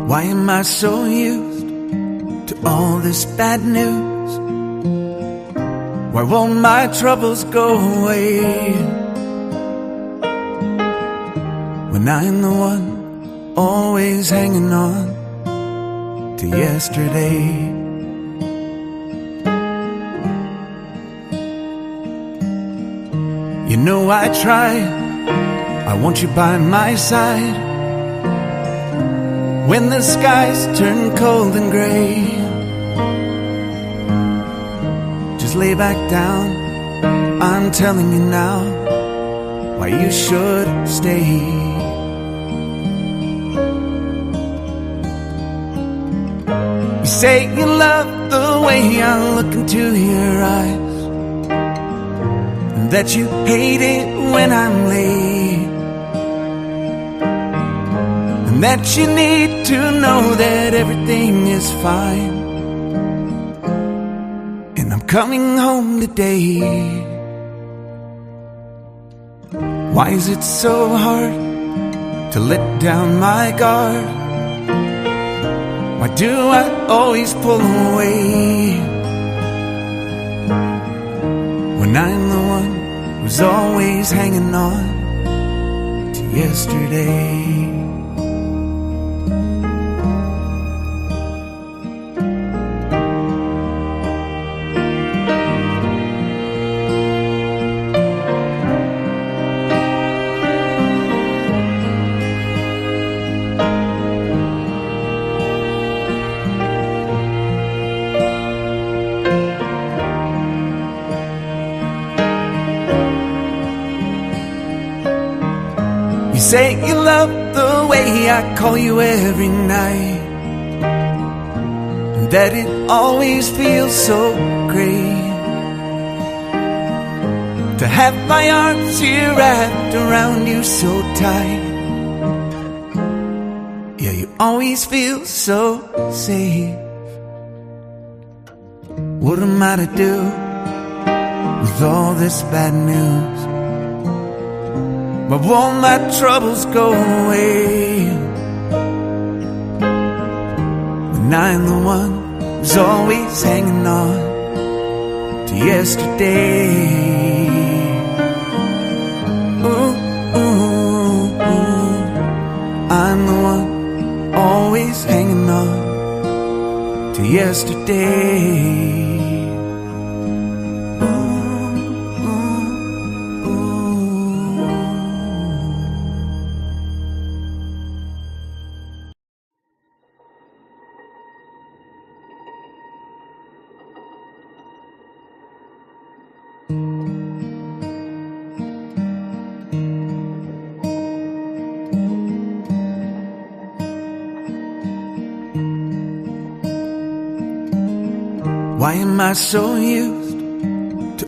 Why am I so used to all this bad news? Why won't my troubles go away when I'm the one always hanging on to yesterday? You know I try, I want you by my side when the skies turn cold and gray. Just lay back down, I'm telling you now why you should stay. You say you love the way I look into your eyes, and that you hate it when I'm late, and that you need to know that everything is fine, and I'm coming home today. Why is it so hard to let down my guard? Why do I always pull away when I'm the one who's always hanging on to yesterday? You say you love the way I call you every night, and that it always feels so great to have my arms here wrapped around you so tight. Yeah, you always feel so safe. What am I to do with all this bad news? But won't my troubles go away when I'm the one who's always hanging on to yesterday? Ooh, ooh, ooh. I'm the one always hanging on to yesterday. Why am I so used